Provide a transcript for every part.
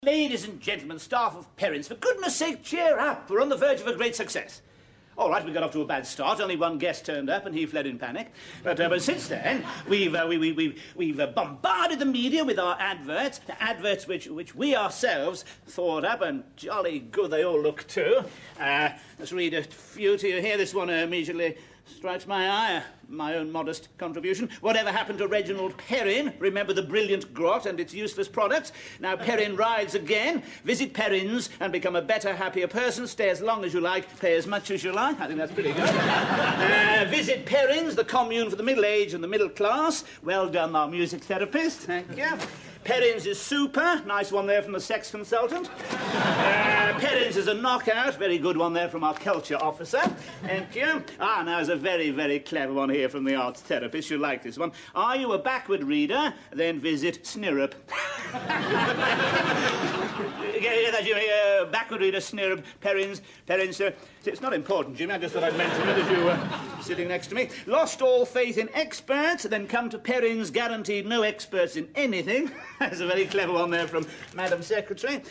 Ladies and gentlemen, staff of Perrin's, for goodness sake, cheer up. We're on the verge of a great success. All right, we got off to a bad start. Only one guest turned up, and he fled in panic. But since then, we've bombarded the media with our adverts which we ourselves thought up, and jolly good they all look too. Let's read a few to you here. This one immediately strikes my eye. My own modest contribution. Whatever happened to Reginald Perrin? Remember the brilliant grot and its useless products? Now Perrin rides again. Visit Perrin's and become a better, happier person. Stay as long as you like, pay as much as you like. I think that's pretty good. Visit Perrin's, the commune for the middle-aged and the middle class. Well done, our music therapist. Thank you. Perrin's is super. Nice one there from the sex consultant. Perrin's is a knockout. Very good one there from our culture officer. Thank you. Now there's a very, very clever one here from the arts therapist. You'll like this one. Are you a backward reader? Then visit Snirrup. Backward reader, Snirrup, Perrin's. It's not important, Jimmy. I just thought I'd mention it as you were sitting next to me. Lost all faith in experts, then come to Perrin's, guaranteed no experts in anything. That's a very clever one there from Madam Secretary.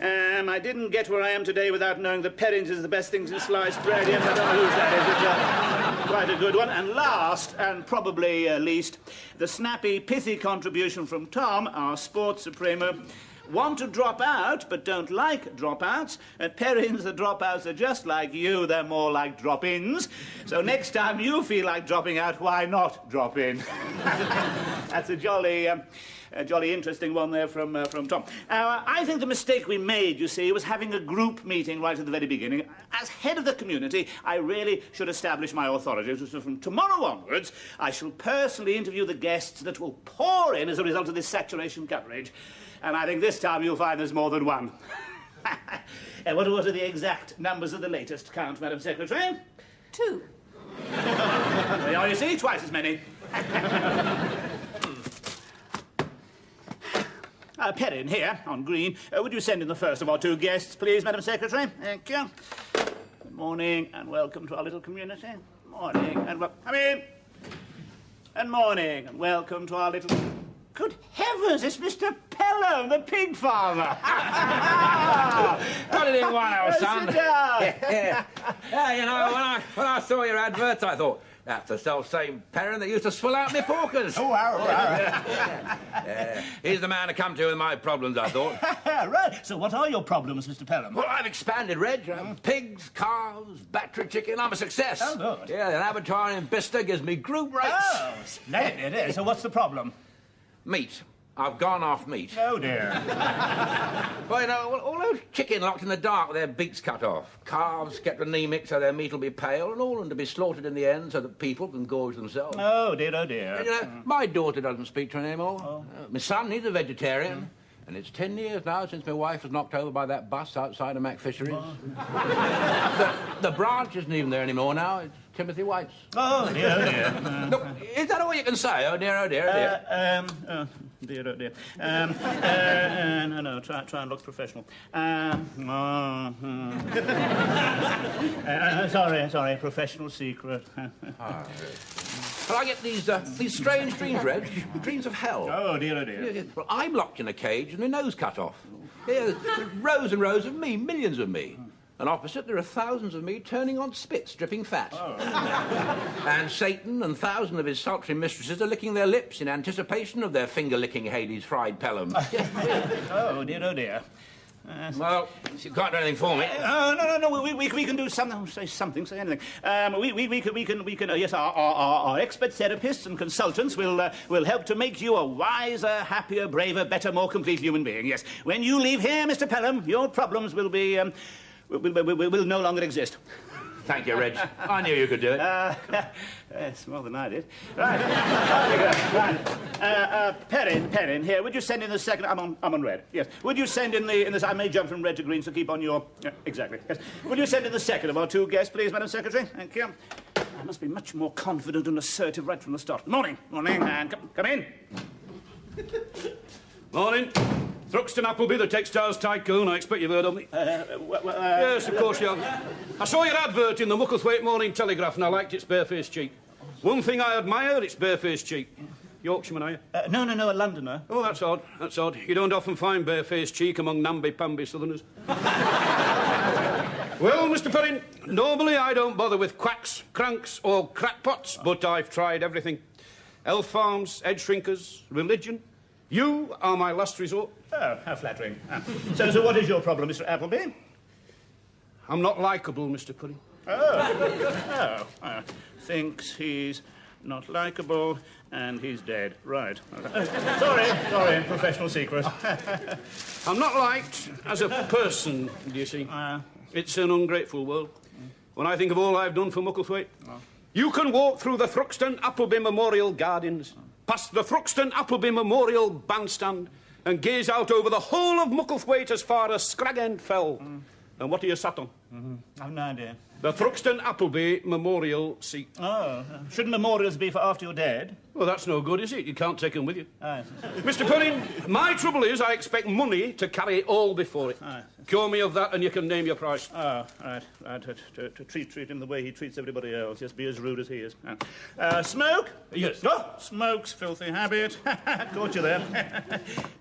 I didn't get where I am today without knowing that Perrin's is the best thing since sliced bread. Yes, I don't know whose that is. It's quite a good one. And last, and probably least, the snappy, pithy contribution from Tom, our sports supremo. Want to drop out, but don't like dropouts. At Perrin's, the dropouts are just like you. They're more like drop-ins. So next time you feel like dropping out, why not drop in? That's a jolly interesting one there from Tom. I think the mistake we made, you see, was having a group meeting right at the very beginning. As head of the community, I really should establish my authority. So from tomorrow onwards, I shall personally interview the guests that will pour in as a result of this saturation coverage. And I think this time you'll find there's more than one. What are the exact numbers of the latest count, Madam Secretary? 2. There you are, you see, twice as many. Perrin, here, on green. Would you send in the first of our 2 guests, please, Madam Secretary? Thank you. Good morning, and welcome to our little community. Morning, and come in. And morning, and welcome to our little... Good heavens, it's Mr. Pelham, the pig farmer. Got it in one, old son. Sit down. Yeah, you know, when I saw your adverts, I thought, that's the self-same Perrin that used to swill out me porkers. Oh, wow. He's the man to come to with my problems, I thought. Right. So what are your problems, Mr. Pelham? Well, I've expanded, Reg. Pigs, calves, battery chicken. I'm a success. Oh, good. Yeah, an abattoir in Bicester gives me group rates. Oh, splendid. So what's the problem? Meat. I've gone off meat. Oh, dear. Well, you know, all those chicken locked in the dark with their beaks cut off. Calves kept anemic so their meat will be pale, and all of them to be slaughtered in the end so that people can gorge themselves. Oh, dear, oh, dear. And, you know, my daughter doesn't speak to her anymore. Oh. My son, he's a vegetarian. And it's 10 years now since my wife was knocked over by that bus outside of Mac Fisheries. Oh. The branch isn't even there anymore now. It's Timothy White's. Oh, dear, oh, dear. Look, is that all you can say? Oh, dear, oh, dear, oh, dear. Oh, dear, oh, dear. No, try and look professional. Sorry, professional secret. Well, I get these strange dreams, Reg. Dreams of hell. Oh, dear, oh, dear. Yeah. Well, I'm locked in a cage and my nose cut off. Yeah, rows and rows of me, millions of me. And opposite, there are thousands of me turning on spits, dripping fat. Oh. And Satan and thousands of his sultry mistresses are licking their lips in anticipation of their finger-licking Hades fried Pelham. Oh, dear, oh, dear. Well, you can't do anything for me. No. We can do something. Say anything. We can. Yes, our expert therapists and consultants will help to make you a wiser, happier, braver, better, more complete human being. Yes. When you leave here, Mr. Pelham, your problems will be will no longer exist. Thank you, Reg. I knew you could do it. Yes, more than I did. Right. Perrin, here. Would you send in the second? I'm on red. Yes. Would you send in the? I may jump from red to green, so keep on your. Exactly. Yes. Would you send in the second of our 2 guests, please, Madam Secretary? Thank you. I must be much more confident and assertive right from the start. Morning, and come in. Morning. Thruxton Appleby, the textiles tycoon. I expect you've heard of me. Yes, of course you have. I saw your advert in the Mucklethwaite Morning Telegraph and I liked its barefaced cheek. One thing I admire, it's barefaced cheek. Yorkshireman, are you? No, a Londoner. Oh, that's odd. That's odd. You don't often find barefaced cheek among namby-pamby southerners. Well, Mr. Perrin, normally I don't bother with quacks, cranks or crackpots, but I've tried everything. Elf farms, edge shrinkers, religion. You are my last resort. Oh, how flattering. So what is your problem, Mr. Appleby? I'm not likeable, Mr. Perrin. Thinks he's not likeable and he's dead. Right. Sorry, professional secret. I'm not liked as a person, do you see? It's an ungrateful world. When I think of all I've done for Mucklethwaite, you can walk through the Thruxton Appleby Memorial Gardens, past the Thruxton Appleby Memorial Bandstand, and gaze out over the whole of Mucklethwaite as far as Scragend Fell. And what are you sat on? I've no idea. The Thruxton Appleby Memorial Seat. Oh, shouldn't memorials be for after you're dead? Well, that's no good, is it? You can't take them with you. Aye. Mr. Perrin, my trouble is I expect money to carry all before it. Aye. Cure me of that and you can name your price. Oh, right. To treat him the way he treats everybody else. Just be as rude as he is. Smoke? Yes. Oh, smoke's filthy habit. Caught you there.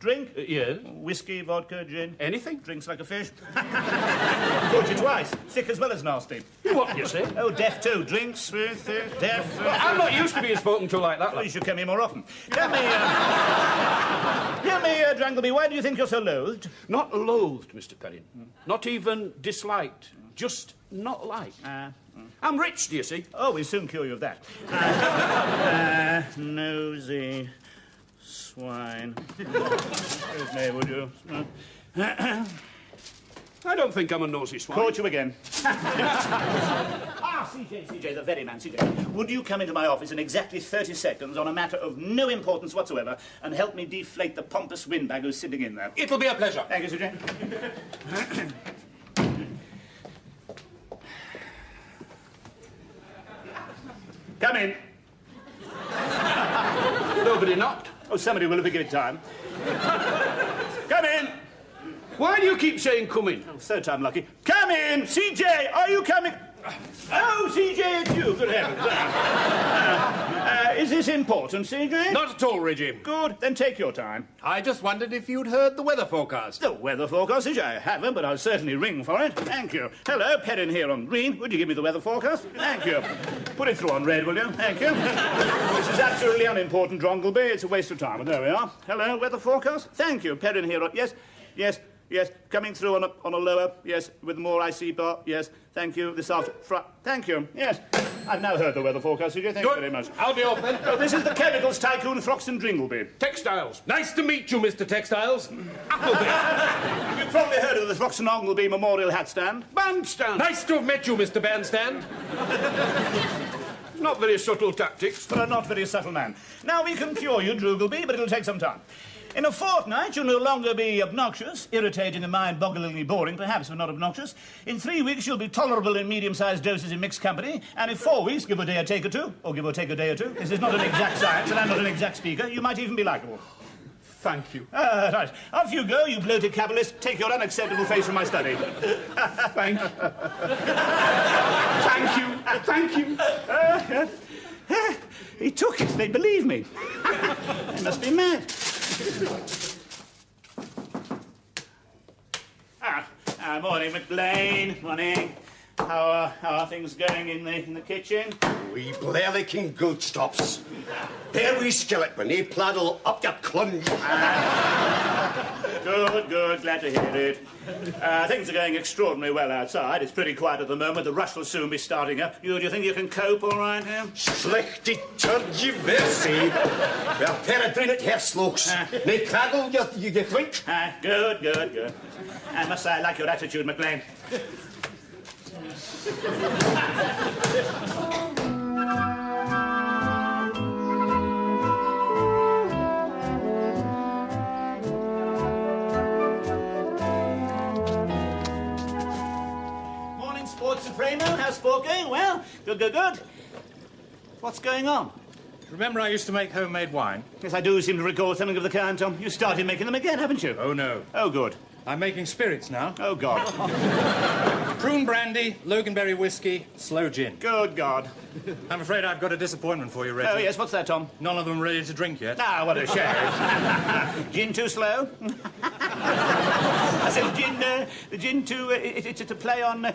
Drink? Yes. Whiskey, vodka, gin? Anything? Drinks like a fish? Caught you twice. Thick as well as nasty. What do you say? Oh, deaf too. Drinks with deaf. I'm not used to being spoken to like that. Well, you should come here more often. Tell me, Drangleby, why do you think you're so loathed? Not loathed, Mr. Perrin. Not even disliked. Just not liked. I'm rich, do you see? Oh, we'll soon cure you of that. Nosy swine. Excuse me, would you? I don't think I'm a nosy swine. Caught you again. CJ, the very man, CJ. Would you come into my office in exactly 30 seconds on a matter of no importance whatsoever and help me deflate the pompous windbag who's sitting in there? It'll be a pleasure. Thank you, CJ. Come in. Nobody knocked. Oh, somebody will if we give it time. Come in. Why do you keep saying come in? Oh, third time lucky. Come in! CJ, are you coming? Oh, CJ, it's you. Good heavens. Is this important, CJ? Not at all, Reggie. Good. Then take your time. I just wondered if you'd heard the weather forecast. The weather forecast, CJ? I haven't, but I'll certainly ring for it. Thank you. Hello, Perrin here on green. Would you give me the weather forecast? Thank you. Put it through on red, will you? Thank you. This is absolutely unimportant, Drongleby. It's a waste of time. But there we are. Hello, weather forecast? Thank you. Perrin here on... Yes. Coming through on a lower. Yes, with more IC bar. Yes. Thank you. This after... Thank you. Yes. I've now heard the weather forecast, CJ. Thank you very much. I'll be off then. Oh, this is the chemicals tycoon Throxton Dringleby. Textiles. Nice to meet you, Mr. Textiles. Appleby. You've probably heard of the Throxton Dringleby Memorial Hat Stand. Bandstand. Nice to have met you, Mr. Bandstand. Not very subtle tactics. For a not very subtle man. Now, we can cure you, Dringleby, but it'll take some time. In a fortnight, you'll no longer be obnoxious, irritating and mind-bogglingly boring, perhaps, but not obnoxious. In 3 weeks, you'll be tolerable in medium-sized doses in mixed company. And in 4 weeks, give or take a day or two, or give or take a day or two. This is not an exact science, and I'm not an exact speaker. You might even be likeable. Thank you. Right. Off you go, you bloated capitalist. Take your unacceptable face from my study. Thank you. Thank you. He took it. They believe me. They must be mad. Morning, McLean. Morning. How are things going in the kitchen? We blairlicking goat stops. There we skeleton, he pladdle up your clunge. Good, glad to hear it. Things are going extraordinarily well outside. It's pretty quiet at the moment. The rush will soon be starting up. Do you think you can cope all right here? Slechty turgy versie. Well, peregrine hair slokes. Nee, cradle, you drink. Good. I must say, I like your attitude, McLean. Morning, Sports Supremo. How's sport going? Well, good. What's going on? Remember I used to make homemade wine? Yes, I do seem to recall something of the kind, Tom. You started making them again, haven't you? Oh, no. Oh, good. I'm making spirits now. Oh, God. Prune brandy, loganberry whiskey, sloe gin. Good God. I'm afraid I've got a disappointment for you, Reggie. Oh, yes, what's that, Tom? None of them ready to drink yet. Ah, what a shame. Gin too slow? I said the gin too... it's a play on...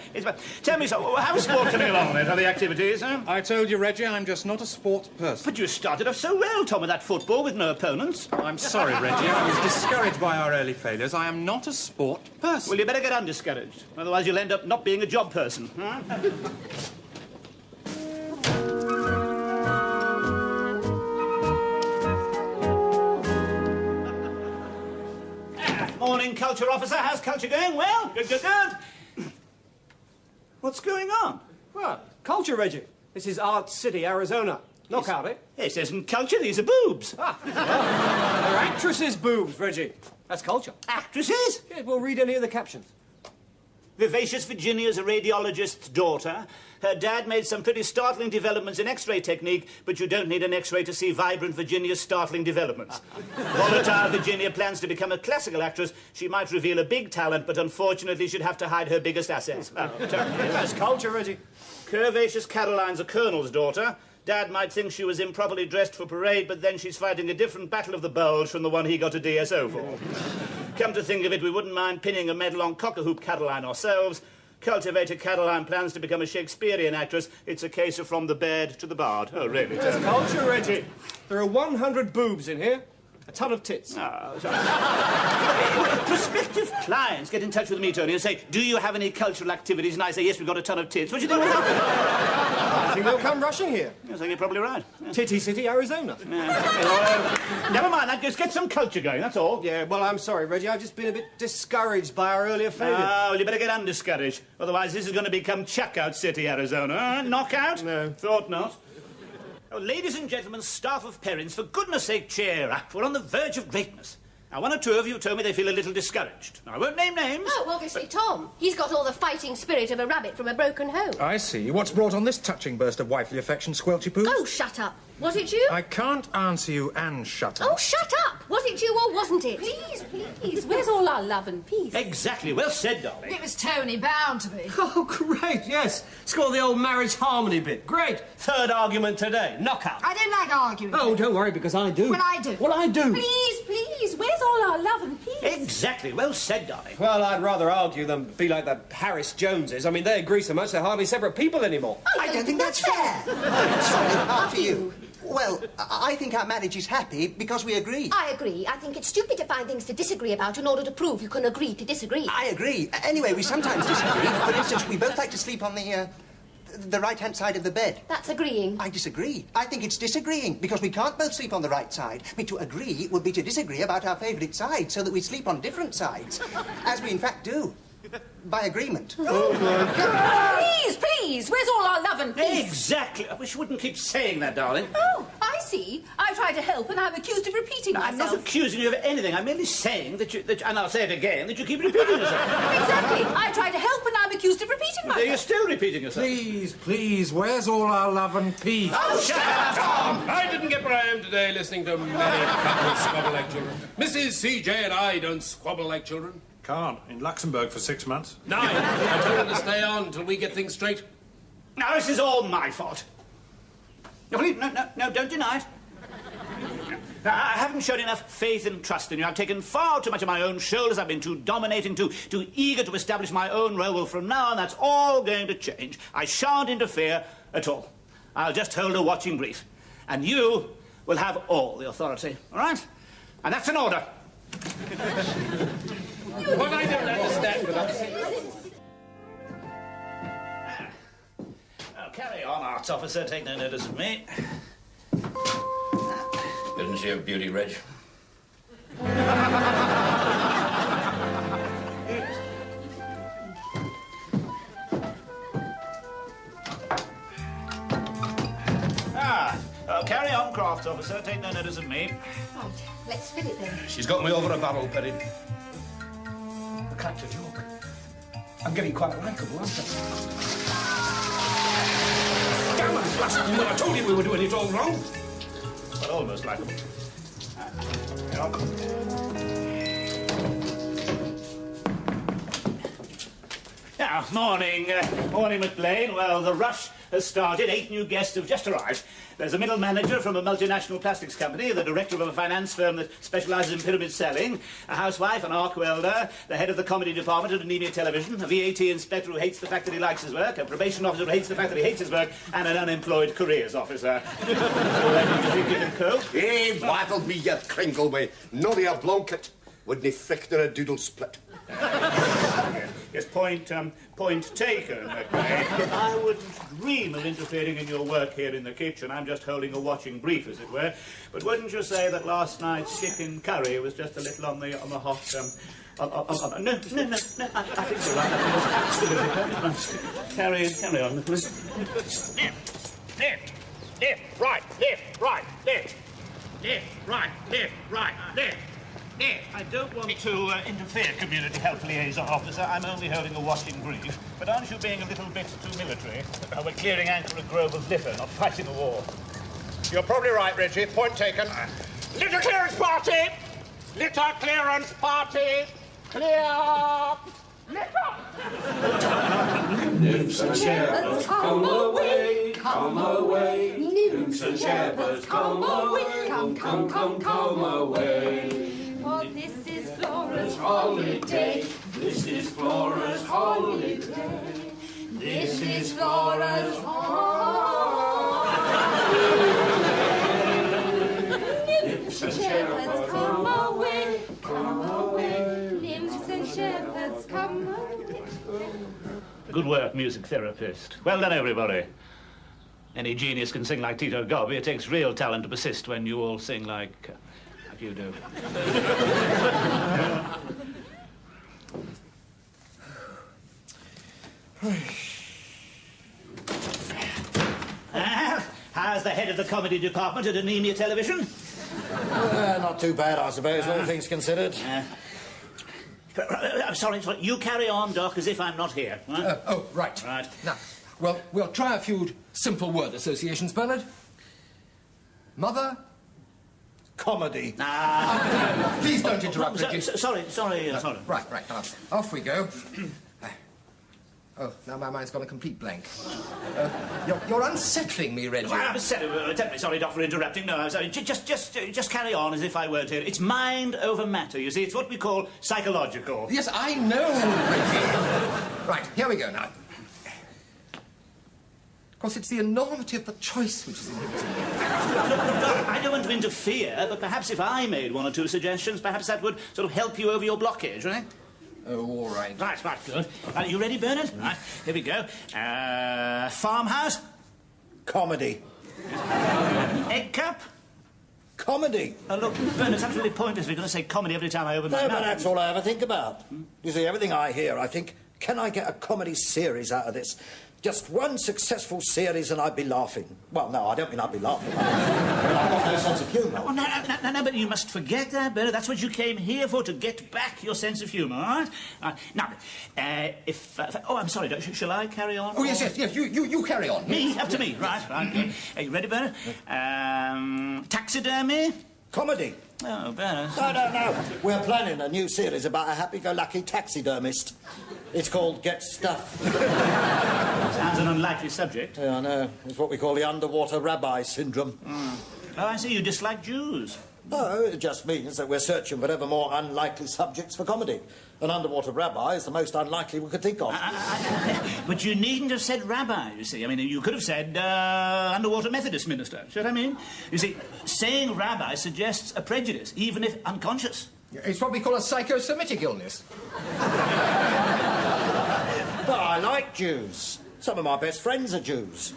Tell me, so, how's sport coming along, then? How are the activities, huh? I told you, Reggie, I'm just not a sports person. But you started off so well, Tom, with that football with no opponents. I'm sorry, Reggie. I was discouraged by our early failures. I am not a sport person. Well, you better get undiscouraged. Otherwise, you'll end up not being a job person. Huh? Morning, culture officer. How's culture going? Well, good, good, good. What's going on? What? Culture, Reggie. This is Art City, Arizona. Knockout, eh? This isn't culture, these are boobs. Ah, well, they're actresses' boobs, Reggie. That's culture. Actresses? Yeah, we'll read any of the captions. Vivacious Virginia's a radiologist's daughter. Her dad made some pretty startling developments in X-ray technique, but you don't need an X-ray to see vibrant Virginia's startling developments. Volatile Virginia plans to become a classical actress. She might reveal a big talent, but unfortunately she'd have to hide her biggest assets. That's culture, Reggie. Curvaceous Caroline's a colonel's daughter. Dad might think she was improperly dressed for parade, but then she's fighting a different battle of the bulge from the one he got a DSO for. Come to think of it, we wouldn't mind pinning a medal on Cock-a-Hoop Caroline ourselves. Cultivator Caroline plans to become a Shakespearean actress. It's a case of from the bed to the bard. Oh, really? That's culture, Reggie. There are 100 boobs in here. A ton of tits. Oh, sorry. Prospective clients get in touch with me, Tony, and say, do you have any cultural activities? And I say, yes, we've got a ton of tits. What do you think will happen? I think they'll come rushing here. Yes, I think you're probably right. Titty City, Arizona. Never mind that. Just get some culture going, that's all. Yeah, well, I'm sorry, Reggie. I've just been a bit discouraged by our earlier failure. Ah, well, you better get undiscouraged. Otherwise, this is going to become Chuckout City, Arizona. Knockout? No. Thought not. Oh, ladies and gentlemen, staff of Perrins, for goodness sake, cheer up. We're on the verge of greatness. Now, one or two of you told me they feel a little discouraged. Now, I won't name names. Oh, obviously, Tom. He's got all the fighting spirit of a rabbit from a broken home. I see. What's brought on this touching burst of wifely affection, Squelchy Poo? Oh, shut up. Was it you? I can't answer you and shut up. Oh, shut up! Was it you or wasn't it? Please, please. Where's all our love and peace? Exactly. Well said, darling. It was Tony, bound to be. Oh, great, yes. Score the old marriage harmony bit. Great. Third argument today. Knockout. I don't like arguing. Oh, don't worry, because I do. Well, I do. Well, I do. Please, please. Where's all our love and peace? Exactly. Well said, darling. Well, I'd rather argue than be like the Harris Joneses. I mean, they agree so much they're hardly separate people anymore. I don't think that's fair. Sorry, after you. Well, I think our marriage is happy because we agree. I agree. I think it's stupid to find things to disagree about in order to prove you can agree to disagree. I agree. Anyway, we sometimes disagree. For instance, we both like to sleep on the right-hand side of the bed. That's agreeing. I disagree. I think it's disagreeing, because we can't both sleep on the right side. I mean, to agree would be to disagree about our favourite side, so that we sleep on different sides. As we, in fact, do. By agreement. Oh, my God. Please, please. Where's all our love and peace? Exactly. I wish you wouldn't keep saying that, darling. Oh, I see. I try to help and I'm accused of repeating myself. I'm not accusing you of anything. I'm merely saying that you... and I'll say it again, that you keep repeating yourself. Exactly. I try to help and I'm accused of repeating myself. You're still repeating yourself. Please, please, where's all our love and peace? Oh, shut up, Tom! I didn't get where I am today listening to many couples squabble like children. Mrs. C.J. and I don't squabble like children. Can't. In Luxembourg for 6 months. 9. I told her to stay on until we get things straight. Now, this is all my fault. No, please, no, don't deny it. Now, I haven't shown enough faith and trust in you. I've taken far too much of my own shoulders. I've been too dominating, too eager to establish my own role. Well, from now on, that's all going to change. I shan't interfere at all. I'll just hold a watching brief. And you will have all the authority, all right? And that's an order. What I don't understand about... Now, carry on, arts officer. Take no notice of me. Isn't she a beauty, Reg? Carry on, crafts officer. Take no notice of me. Right, let's spin it then. She's got me over a barrel, Perrin. I cracked a joke. I'm getting quite likeable, aren't I? Damn it, blasted woman, I told you we were doing it all wrong. But almost like them. Here on. Ah, morning. Morning, McLean. Well, the rush has started. 8 new guests have just arrived. There's a middle manager from a multinational plastics company, the director of a finance firm that specialises in pyramid selling, a housewife, an arc welder, the head of the comedy department at Anemia Television, a VAT inspector who hates the fact that he likes his work, a probation officer who hates the fact that he hates his work, and an unemployed careers officer. So where do you think you can cope? Hey, wattle me, you Kringleway. None of your blanket. Wouldn't he thicken a doodle split? Yes, point taken, McLean. I wouldn't dream of interfering in your work here in the kitchen. I'm just holding a watching brief, as it were. But wouldn't you say that last night's chicken curry was just a little on the hot? No. I think you're right. Carry on, McLean. Left, right, left. I don't want to interfere, Community Health Liaison Officer. I'm only holding a watching brief. But aren't you being a little bit too military? We're clearing anchor a grove of litter, not fighting a war. You're probably right, Reggie. Point taken. Litter clearance party! Litter clearance party! Clear! Nymphs and shepherds, come away, come away. Nymphs and shepherds, come away, come away. For this is Flora's holiday. This is Flora's holiday. This is Flora's holiday. Nymphs and shepherds, come away, come away. Nymphs and shepherds, come away. Good work, music therapist. Well done, everybody. Any genius can sing like Tito Gobbi. It takes real talent to persist when you all sing like you do. How's the head of the comedy department at Anemia Television? Not too bad, I suppose, all things considered. I'm sorry, you carry on, Doc, as if I'm not here. Huh? Right. Right. Now, well, we'll try a few simple word associations, Bernard. Mother? Comedy. Please don't interrupt, Reggie. Sorry. Right. Off we go. Now my mind's gone a complete blank. You're unsettling me, Reggie. I'm terribly sorry, Doc, for interrupting. No, I'm sorry. Just carry on as if I weren't here. It's mind over matter, you see. It's what we call psychological. Yes, I know, Reggie. Right, here we go now. Of course, it's the enormity of the choice which is inhibiting me. Look, I don't want to interfere, but perhaps if I made 1 or 2 suggestions, perhaps that would sort of help you over your blockage, right? Oh, all right. Right, good. Are you ready, Bernard? Right, here we go. Farmhouse? Comedy. Egg cup? Comedy. Look, Bernard, it's absolutely pointless. We're going to say comedy every time I open my mouth. No, but that's all I ever think about. You see, everything I hear, I think, can I get a comedy series out of this? Just one successful series and I'd be laughing. Well, no, I don't mean I'd be laughing. I've got no sense of humour. Oh, no, but you must forget that, Bernard. That's what you came here for, to get back your sense of humour, all right? Now, I'm sorry, shall I carry on? Oh, yes, you carry on. Me? Up to me, right. Are you ready, Bernard? Taxidermy? Comedy. Oh, Bernard. No. We're planning a new series about a happy-go-lucky taxidermist. It's called Get Stuffed. Sounds an unlikely subject. Yeah, I know. It's what we call the underwater rabbi syndrome. Oh, I see. You dislike Jews. No, it just means that we're searching for ever more unlikely subjects for comedy. An underwater rabbi is the most unlikely we could think of. But you needn't have said rabbi, you see. I mean, you could have said underwater Methodist minister. See what I mean? You see, saying rabbi suggests a prejudice, even if unconscious. It's what we call a psychosemitic illness. But I like Jews. Some of my best friends are Jews.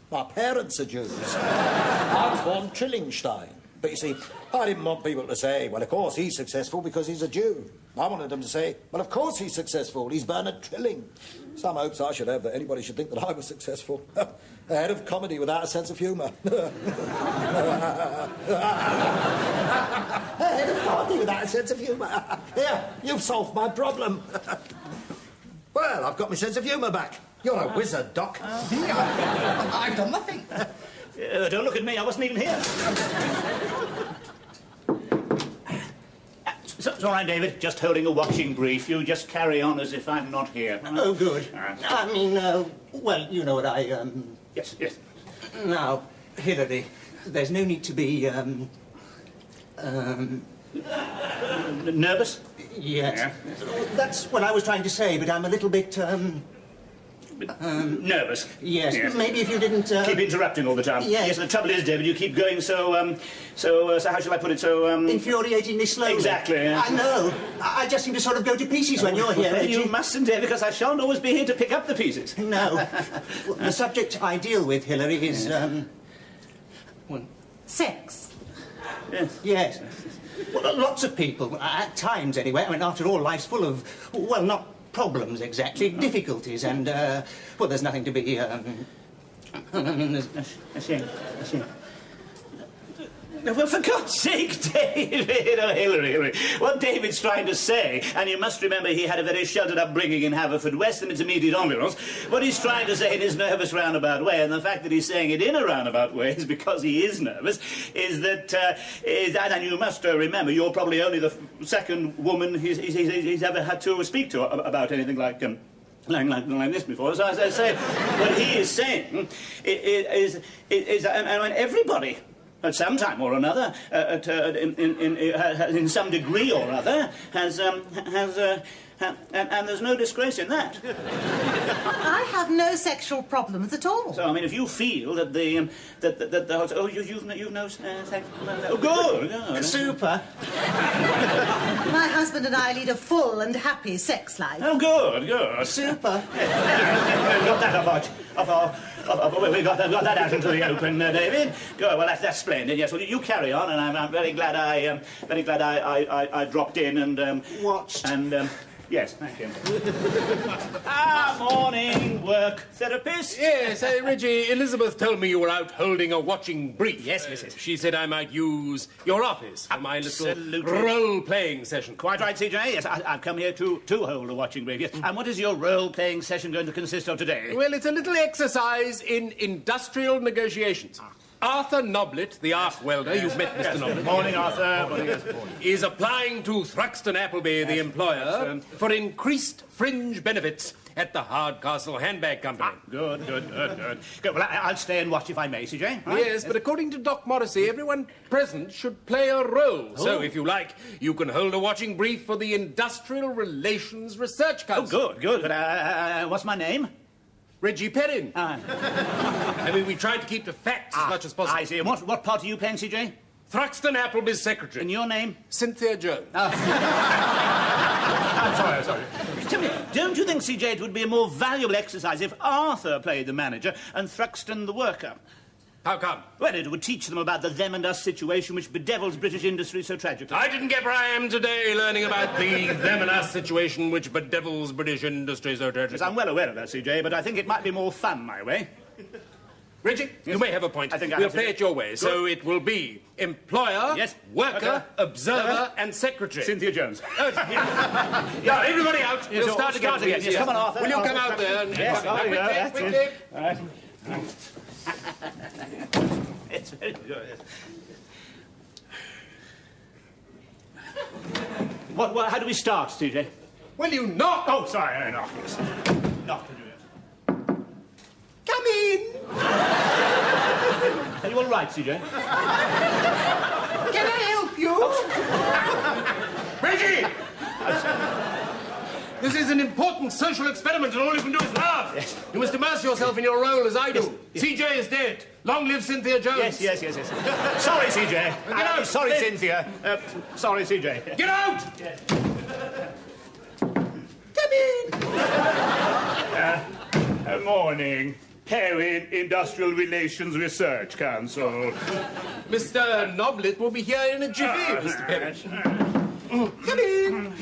My parents are Jews. I was born Trillinstein. But you see, I didn't want people to say, well, of course he's successful because he's a Jew. I wanted them to say, well, of course he's successful. He's Bernard Trilling. Some hopes I should have that anybody should think that I was successful. A head of comedy without a sense of humour. A head of comedy without a sense of humour. Here, you've solved my problem. Well, I've got my sense of humour back. You're a wizard, Doc. I've done nothing. Don't look at me. I wasn't even here. It's all right, David. Just holding a watching brief. You just carry on as if I'm not here. Oh, good. I mean, well, you know what I, Yes, yes. Now, Hilary, there's no need to be, Nervous? Yes. Yeah. That's what I was trying to say, but I'm a little bit, nervous? Yes. Yes. Maybe if you didn't, Keep interrupting all the time. Yes. The trouble is, David, you keep going so how shall I put it, so, infuriatingly slowly. Exactly, yeah. I know. I just seem to sort of go to pieces when you're here, Reggie. You mustn't, David, because I shan't always be here to pick up the pieces. No. Well, the subject I deal with, Hilary, is, Sex. Yes. Yes. Well, lots of people, at times anyway. I mean, after all, life's full of, well, not problems exactly, difficulties, and, well, there's nothing to be, I mean, there's... I see. Well, for God's sake, David, oh, Hilary, what David's trying to say, and you must remember he had a very sheltered upbringing in Haverfordwest and its immediate environs, what he's trying to say in his nervous roundabout way, and the fact that he's saying it in a roundabout way is because he is nervous, is that, and you must remember, you're probably only the second woman he's ever had to speak to about anything like this before. So as I say, what he is saying is and when everybody at some time or another, in some degree or other, and there's no disgrace in that. I have no sexual problems at all. So I mean, if you feel that the you've no sex, oh, good, super. My husband and I lead a full and happy sex life. Oh, good, super. We got that we got that out into the open, David. Good. Well, that's splendid. Yes. Well, you carry on, and I'm very glad I dropped in and watched. And yes, thank you. Morning, work therapist. Yes, Reggie, Elizabeth told me you were out holding a watching brief. Yes. She said I might use your office for my little role-playing session. Quite right, CJ. Yes, I've come here to hold a watching brief. Yes. And what is your role-playing session going to consist of today? Well, it's a little exercise in industrial negotiations. Arthur Noblet, the arc welder, you've met Mr. Noblet. Morning, Arthur. Is applying to Thruxton Appleby, the employer, for increased fringe benefits at the Hardcastle Handbag Company. Good. Well, I'll stay and watch if I may, CJ. Right? Yes, but according to Doc Morrissey, everyone present should play a role. Oh. So, if you like, you can hold a watching brief for the Industrial Relations Research Council. Oh, good. But what's my name? Reggie Perrin. I mean, we tried to keep the facts as much as possible. I see. And what part are you playing, CJ? Thruxton Appleby's secretary. And your name? Cynthia Jones. I'm sorry. Tell me, don't you think, CJ, it would be a more valuable exercise if Arthur played the manager and Thruxton the worker? How come? Well, it would teach them about the them and us situation which bedevils British industry so tragically. I didn't get where I am today learning about the them and us situation which bedevils British industry so tragically. Yes, I'm well aware of that, CJ, but I think it might be more fun my way. Reggie, you may have a point. I think we'll play it your way. Good. So it will be employer, worker, observer, and secretary. Cynthia Jones. Yeah, everybody out. We'll start again. Yes, come on, Arthur. Will you come out there? And quickly. All right. It's very good. What? How do we start, CJ? Well, you knock. Oh, sorry, I knock. Yes. Knock. Come in. Are you all right, CJ? Can I help you? Reggie! This is an important social experiment, and all you can do is laugh. Yes. You must immerse yourself in your role as I do. Yes. CJ is dead. Long live Cynthia Jones. Yes. Sorry, CJ. Get out. Sorry, Cynthia. Sorry, CJ. Get out! Yes. Come in. Morning. Perrin Industrial Relations Research Council. Mr. Noblet will be here in a jiffy, Mr. Perrin. Come in.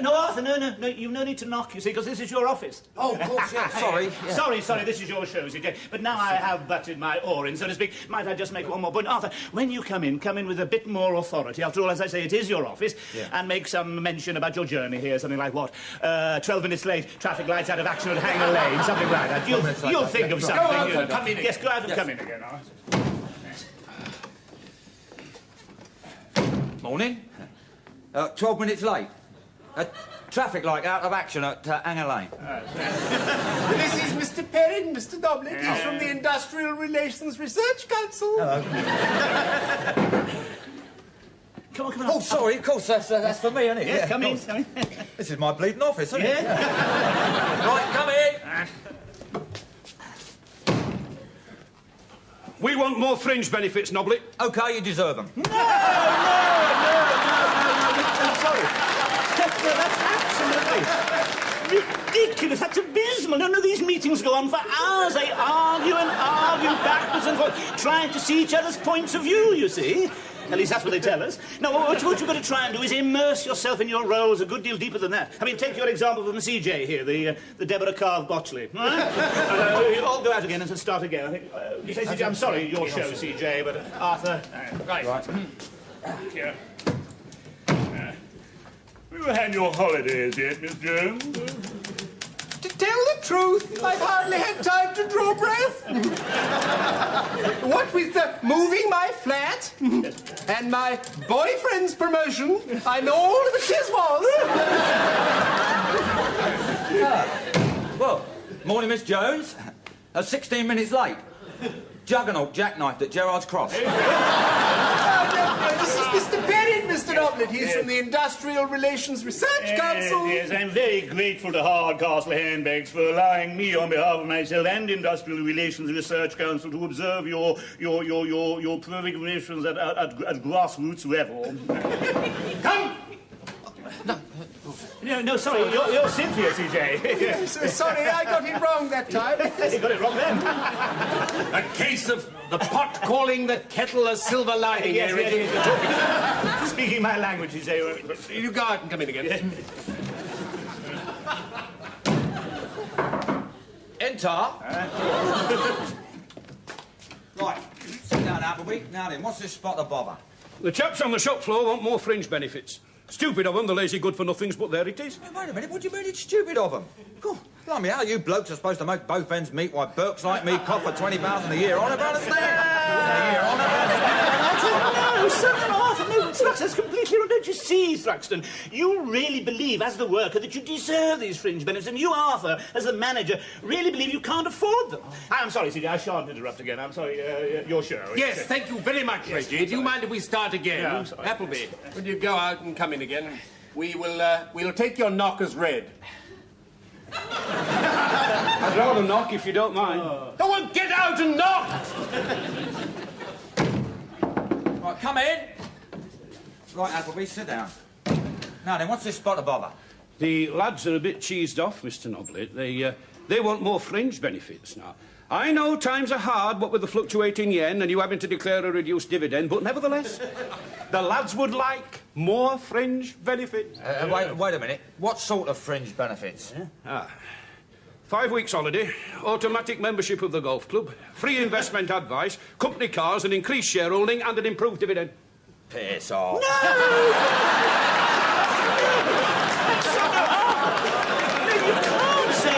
No, Arthur, no, you've no need to knock, you see, because this is your office. Oh, of course, yeah, sorry. Yeah. Sorry, this is your show, CJ. But now I have butted my oar in, so to speak. Might I just make one more point? Arthur, when you come in with a bit more authority. After all, as I say, it is your office. Yeah. And make some mention about your journey here, something like what? 12 minutes late, traffic lights out of action at Hanger Lane, something like that. You'll think of something. Go out and come in again. Yes, go out and come in again, Arthur. Morning. 12 minutes late. Traffic light out of action at Hanger Lane. This is Mr. Perrin, Mr. Doblet. He's from the Industrial Relations Research Council. Hello. Come on. Oh, sorry, of course, that's for me, isn't it? Yes, come in. This is my bleeding office, isn't it? Yeah. Right, come in. We want more fringe benefits, Noblet. OK, you deserve them. No, I'm sorry. No, that's absolutely ridiculous. That's abysmal. No, these meetings go on for hours. They argue and argue backwards and forth, trying to see each other's points of view, you see. At least that's what they tell us. No, what you've got to try and do is immerse yourself in your roles a good deal deeper than that. I mean, take your example from CJ here, the Deborah Carve Botchley. Right? I'll go out again and start again. I think, CJ, I'm sorry, your show, CJ, but Arthur... Right. Here. Will you hand your holidays yet, Miss Jones? To tell the truth, I've hardly had time to draw breath. What with moving my flat and my boyfriend's promotion, I'm all of a shizwaz. Well, morning, Miss Jones. 16 minutes late. Juggernaut jackknifed at Gerrard's Cross. This is Mr. Perrin, Mr. Doblet. He's from the Industrial Relations Research Council. Yes, I'm very grateful to Hardcastle Handbags for allowing me, on behalf of myself and Industrial Relations Research Council, to observe your progressions at grassroots level. Come! No, sorry, you're Cynthia, CJ. Sorry, I got it wrong that time. You got it wrong then. A case of the pot calling the kettle a silver lining. Yes, speaking my language, CJ. You go out and come in again. Enter. Right, sit down, Appleby. Now then, what's this spot of bother? The chaps on the shop floor want more fringe benefits. Stupid of them, the lazy good-for-nothings, but there it is. Wait a minute, what do you mean it's stupid of them? God, blimey, how you blokes are supposed to make both ends meet while Burks like me cough for 20,000 a year? I don't understand. No, Sir Arthur, no, Thruxton's completely wrong. Don't you see, Thruxton? You really believe, as the worker, that you deserve these fringe benefits, and you, Arthur, as the manager, really believe you can't afford them. I'm sorry, CJ, I shan't interrupt again. I'm sorry, your show. Yes, thank you very much, Reggie. Do you mind if we start again? Yeah, I'm sorry. Appleby, will you go out and come in again? We'll take your knock as read. I'd rather knock if you don't mind. Oh, well, get out and knock! Right, come in. Right, Appleby, sit down. Now then, what's this spot of bother? The lads are a bit cheesed off, Mr. Noblet. They want more fringe benefits now. I know times are hard, what with the fluctuating yen and you having to declare a reduced dividend, but nevertheless, the lads would like more fringe benefits. Wait a minute. What sort of fringe benefits? 5 weeks holiday, automatic membership of the golf club, free investment advice, company cars, an increased shareholding and an improved dividend. Piss off. No, you can't say...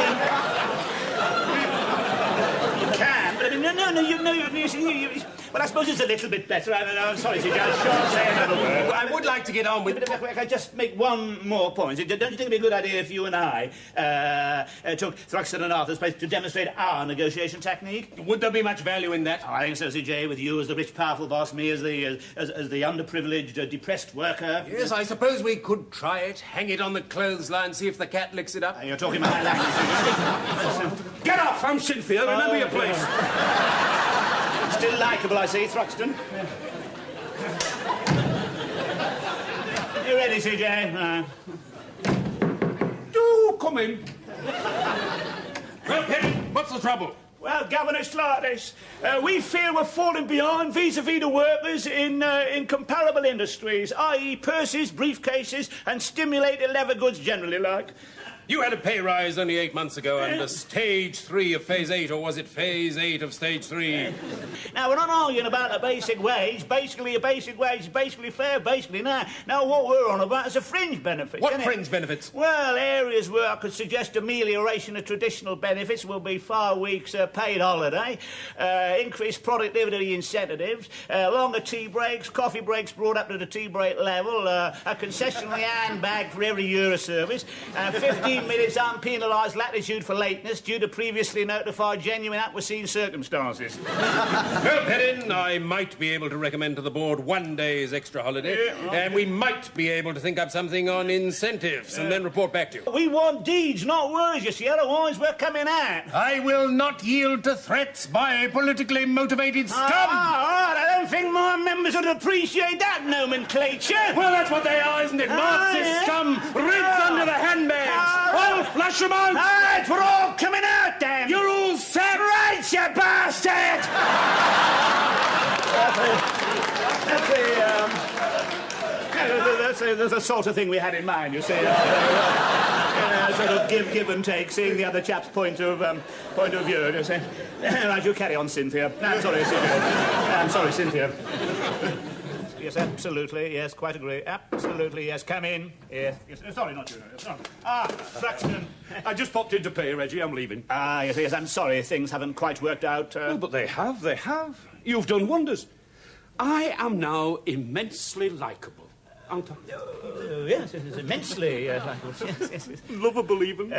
You can, but I mean, well, I suppose it's a little bit better. I'm sorry, CJ, I shan't say another word. I would like to get on with... But if I just make one more point. Don't you think it'd be a good idea if you and I took Thruxton and Arthur's place to demonstrate our negotiation technique? Would there be much value in that? Oh, I think so, CJ, with you as the rich, powerful boss, me as the underprivileged, depressed worker. Yes, I suppose we could try it, hang it on the clothesline, see if the cat licks it up. You're talking my language. Get off! I'm Cynthia. Remember your place. Still likeable, I see, Thruxton. You ready, CJ? Do come in. Well, Perrin, what's the trouble? Well, Governor, it's like this. We feel we're falling behind vis-à-vis the workers in comparable industries, i.e. purses, briefcases, and stimulated leather goods generally, like. You had a pay rise only 8 months ago under Stage 3 of Phase 8, or was it Phase 8 of Stage 3? Now, we're not arguing about a basic wage. Basically, a basic wage is basically fair, basically. Now, what we're on about is a fringe benefit. What fringe benefits? Well, areas where I could suggest amelioration of traditional benefits will be 4 weeks paid holiday, increased productivity incentives, longer tea breaks, coffee breaks brought up to the tea break level, a concessionary handbag for every year of service, 15 minutes unpenalised latitude for lateness due to previously notified genuine unforeseen circumstances. Well, Perrin, I might be able to recommend to the board 1 day's extra holiday, and we might be able to think up something on incentives and then report back to you. We want deeds, not words, you see, otherwise we're coming out. I will not yield to threats by politically motivated scum! I don't think my members would appreciate that nomenclature. Well, that's what they are, isn't it? Marxist scum, rids under the handbags. I'll flush them out! All right, we're all coming out, then. You're all set! Right, you bastard! That's the sort of thing we had in mind, you see. Sort of give and take, seeing the other chap's point of view, you see. Right, you carry on, Cynthia. I'm sorry, Cynthia. I'm sorry, Cynthia. Yes, absolutely, yes, quite agree. Absolutely, yes, come in. Yes. Sorry, not you. Sorry. Thruxton. I just popped in to pay, Reggie. I'm leaving. Yes, I'm sorry, things haven't quite worked out. No, but they have. You've done wonders. I am now immensely likeable, aren't I? Yes, it is immensely likeable. Yes. Lovable, even?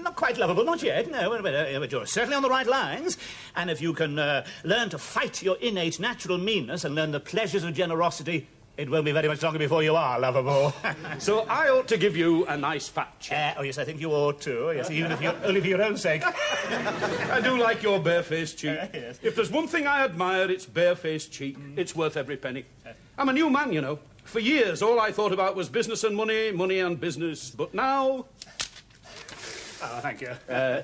Not quite lovable, not yet, no, but you're certainly on the right lines. And if you can learn to fight your innate natural meanness and learn the pleasures of generosity, it won't be very much longer before you are lovable. So I ought to give you a nice fat check. Oh, yes, I think you ought to. Yes, even if only for your own sake. I do like your barefaced cheek. Yes. If there's one thing I admire, it's barefaced cheek. It's worth every penny. I'm a new man, you know. For years, all I thought about was business and money, money and business. But now... Oh, thank you.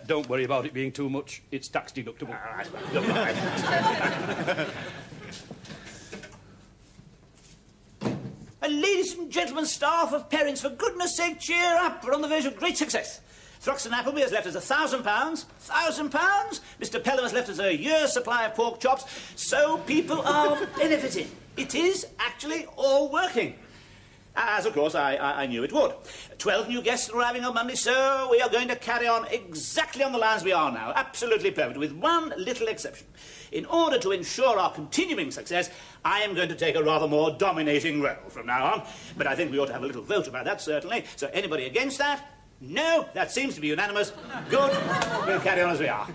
Don't worry about it being too much. It's tax deductible. All right. And ladies and gentlemen, staff of Perrin's, for goodness sake, cheer up. We're on the verge of great success. Thruxton Appleby has left us £1,000. £1,000? Mr. Pelham has left us a year's supply of pork chops. So people are benefiting. It is actually all working. As, of course, I knew it would. 12 new guests arriving on Monday, so we are going to carry on exactly on the lines we are now. Absolutely perfect, with one little exception. In order to ensure our continuing success, I am going to take a rather more dominating role from now on. But I think we ought to have a little vote about that, certainly. So anybody against that? No, that seems to be unanimous. Good. We'll carry on as we are.